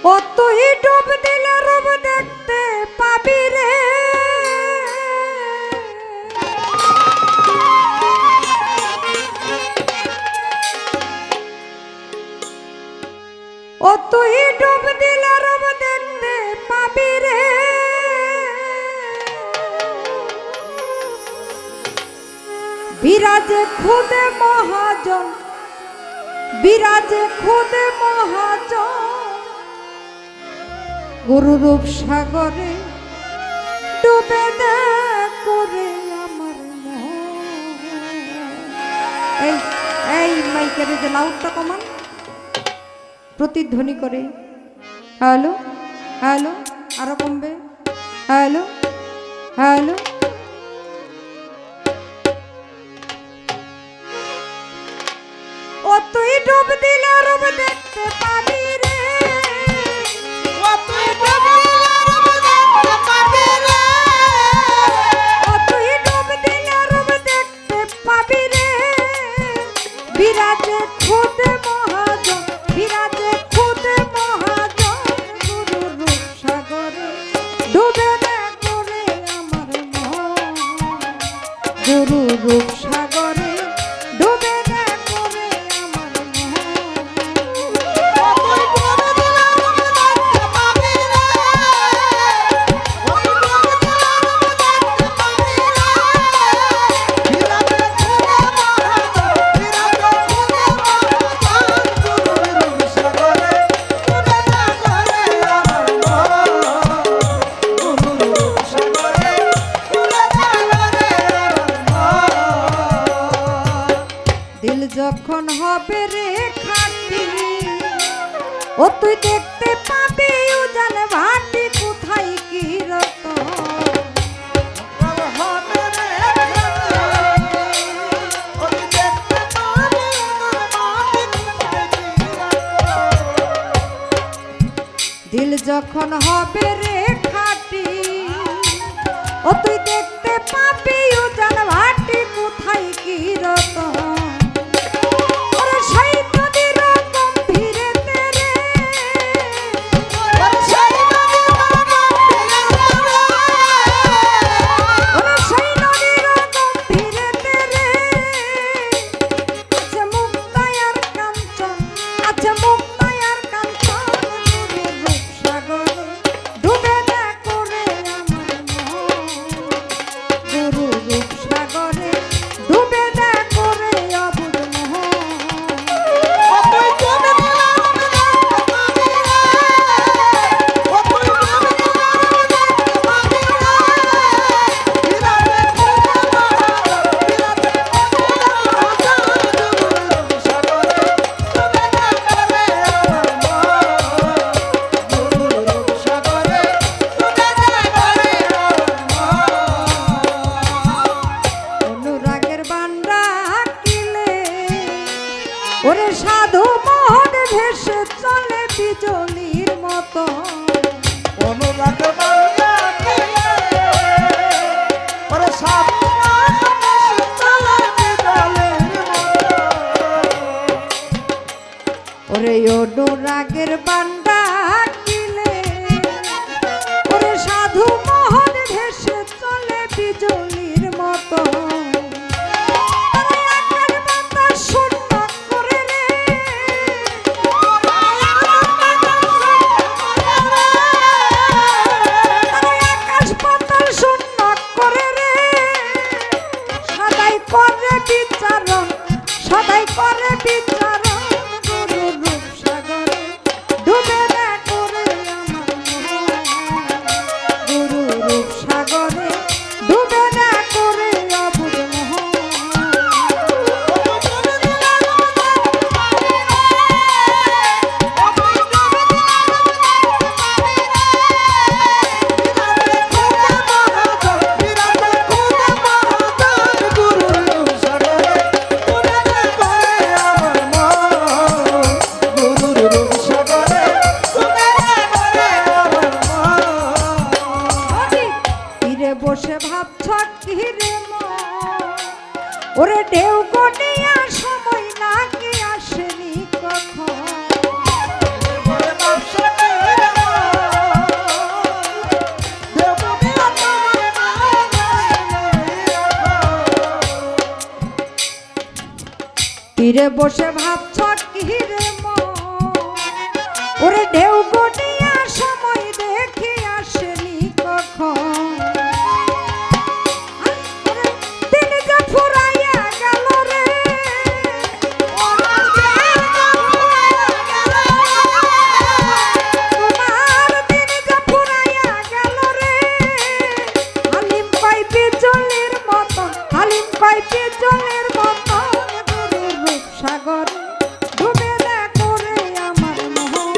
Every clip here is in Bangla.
ও তুই ডুব দিলে রূপ দেখতে পাবি রে, ও তুই ডুব দিলে রূপ দেখতে পাবি রে, বিরাজে খুদে মহাজন, বিরাজে খুদে মহাজন, গুরুরূপ সাগরে ডুবে দেখ করে আমার মন। এই মাইকের যে লাউডটা কমান, প্রতিধ্বনি করে। হ্যালো হ্যালো, আরো কমবে। হ্যালো হ্যালো, ও তুই ডুব দিলে রূপ দেখতে পাবি রে, ও তুই ডুব দিলে রূপ দেখতে পাবি রে, ও তুই ডুব দিলে রূপ দেখতে পাবি রে, বিরাজে খুদে মহাজন, বিরাজে খুদে মহাজন, গুরুরূপ সাগরে ডুবে দেখ করে আমার মন, গুরুরূপ সাগরে ডুবে দেখ করে আমার মন। ও তুই ডুব দিলে রূপ দেখতে পাবি রে, ও তুই ডুব দিলে রূপ দেখতে পাবি রে, বিরাজে খুদে মহাজন, বিরাজে খুদে মহাজন, গুরুরূপ সাগরে ডুবে দেখ করে আমার মন, গুরুরূপ সাগরে ডুবে দেখ করে আমার মন। দিল যখন হবে রে খাটি, ও তুই দেখতে পাবি উজান ভাটি, কোথায় কি রতন, দিল যখন হবে রে খাটি, ও তুই দেখতে পাবি উজান ভাটি, কোথায় কি রতন, ওরে সেই নদীর গম্ভীরেতে রে, ওরে সেই নদীর গম্ভীরেতে রে, আছে মুক্তায়ার কাঞ্চন, আছে মুক্তায়ার কাঞ্চন, গুরুরূপ সাগরে ডুবে দেখ করে আমার মন, গুরুরূপ সাগরে ডুবে দেখ করে অবুঝ মোহন। অনুরাগের বান্ডা কিলে ওরে সাধু মোহন ভেসে চলে বিজলির মতো, ওরে অনুরাগের বান্ডা কিলে ওরে সাধু মোহন ভেসে চলে বিজলির মতো, সদাই করে বিচারণ, গুরুরূপ সাগরে ডুবে তীরে বসে ভাবছ কি রে মন, ওরে ঢেউ গড়িয়া সময় দেখে আসেনি কখন। দিন যে ফুরাইয়া গেল রে, তোমার দিন যে ফুরাইয়া গেল রে, হালিম কয় বিজলির মতন, হালিম কয় বিজলির মতন গুরুর রূপসাগরে ডুবে না করে আমার মোহন,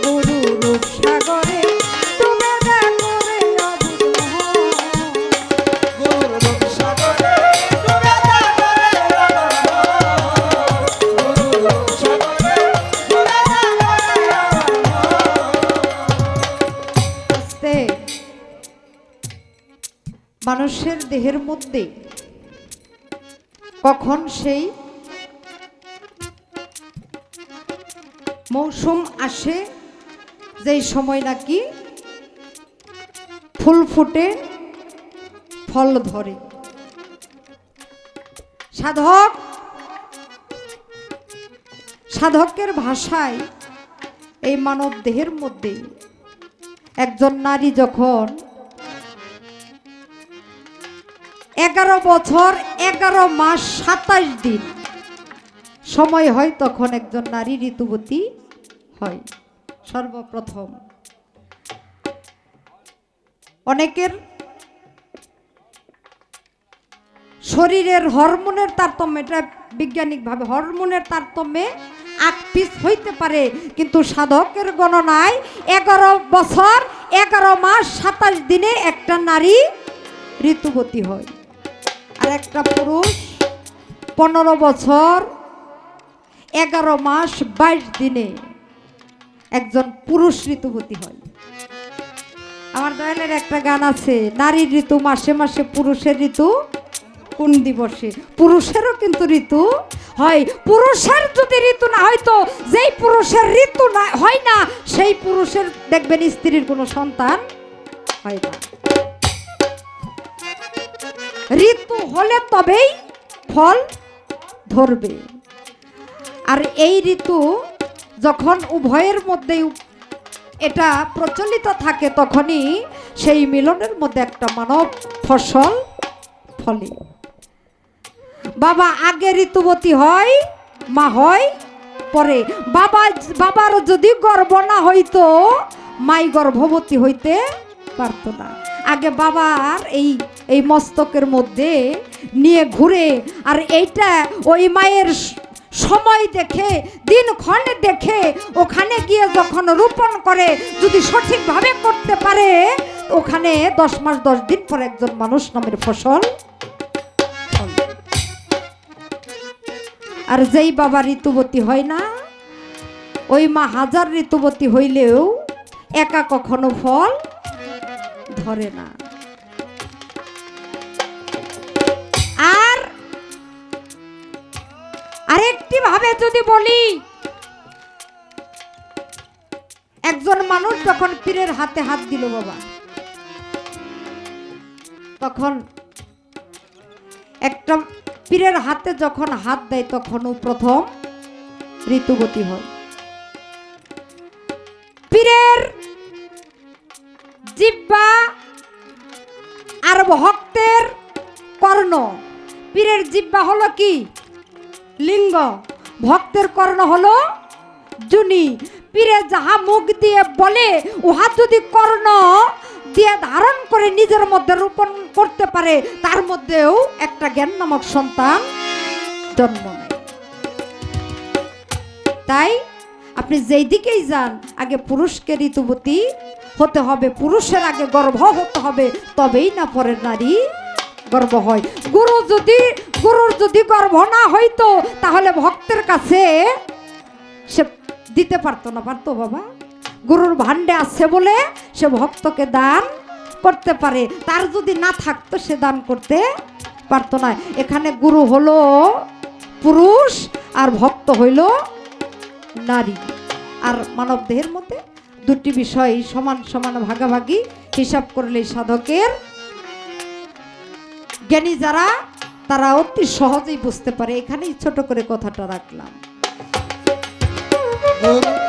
গুরুর রূপসাগরে ডুবে না করে অবুঝ মোহন। আস্তে মানুষের দেহের মধ্যে কখন সেই মৌসুম আসে যেই সময় নাকি ফুল ফুটে ফল ধরে। সাধকের ভাষায় এই মানব দেহের মধ্যে একজন নারী যখন 11 বছর 11 মাস 27 দিন সময় হয়, তখন একজন নারী ঋতুবতী হয়। সর্বপ্রথম অনেকের শরীরের হরমোনের তারতম্য, এটা বৈজ্ঞানিকভাবে হরমোনের তারতম্যে আকপিস হইতে পারে, কিন্তু সাধকের গণনায় 11 বছর 11 মাস 27 দিনে একটা নারী ঋতুবতী হয়। আর একটা পুরুষ 15 বছর 11 মাস 22 দিনে একজন পুরুষ ঋতুবতী হয়। আমার দয়ালের একটা গান আছে, নারীর ঋতু মাসে মাসে পুরুষের ঋতু কোন দিবসে। পুরুষেরও কিন্তু ঋতু হয়। পুরুষের যদি ঋতু না হয়, তো যেই পুরুষের ঋতু না হয় না, সেই পুরুষের দেখবেন স্ত্রীর কোনো সন্তান হয় না। ঋতু হলে তবেই ফল ধরবে। আর এই ঋতু যখন উভয়ের মধ্যেই এটা প্রচলিত থাকে, তখনই সেই মিলনের মধ্যে একটা মানব ফসল ফলে। বাবা আগে ঋতুবতী হয়, মা হয় পরে। বাবার যদি গর্ভ না হইতো, মাই গর্ভবতী হইতে পারত না। আগে বাবার এই মস্তকের মধ্যে নিয়ে ঘুরে, আর এইটা ওই মায়ের সময় দেখে, দিনক্ষণ দেখে ওখানে গিয়ে যখন রোপণ করে, যদি সঠিকভাবে করতে পারে, ওখানে 10 মাস 10 দিন পর একজন মানুষ নামের ফসল। আর যেই বাবা ঋতুবতী হয় না, ওই মা হাজার ঋতুবতী হইলেও একা কখনো ফল ধরে না। আর আরেকটি ভাবে যদি বলি, একজন মানুষ যখন পীরের হাতে হাত দিল বাবা, তখন একটা পীরের হাতে যখন হাত দেয়, তখনও প্রথম ঋতুবতী হয়। পীরের জিহ্বা আর ভক্তের কর্ণ। পীরের জিহ্বা হলো কি? লিঙ্গ। ভক্তের কর্ণ হলো জুনি। পীরে যাহা মুখ দিয়ে বলে, উহা যদি কর্ণ দিয়ে ধারণ করে নিজের মধ্যে রোপণ করতে পারে, তার মধ্যেও একটা জ্ঞান নামক সন্তান জন্ম নেয়। তাই আপনি যেই দিকেই যান, আগে পুরুষকে ঋতুবতী হতে হবে, পুরুষের আগে গর্ভ হতে হবে, তবেই না পরের নারী গর্ভ হয়। গুরুর যদি গর্ভ না হইতো, তাহলে ভক্তের কাছে সে দিতে পারতো না। পারতো বাবা? গুরুর ভান্ডে আছে বলে সে ভক্তকে দান করতে পারে, তার যদি না থাকতো সে দান করতে পারতো না। এখানে গুরু হলো পুরুষ আর ভক্ত হইল নারী। আর মানব দেহের মধ্যে দুটি বিষয় সমান সমান ভাগাভাগি হিসাব করলে সাধকের জ্ঞানী যারা তারা অতি সহজেই বুঝতে পারে। এখানেই ছোট করে কথাটা রাখলাম। গুরু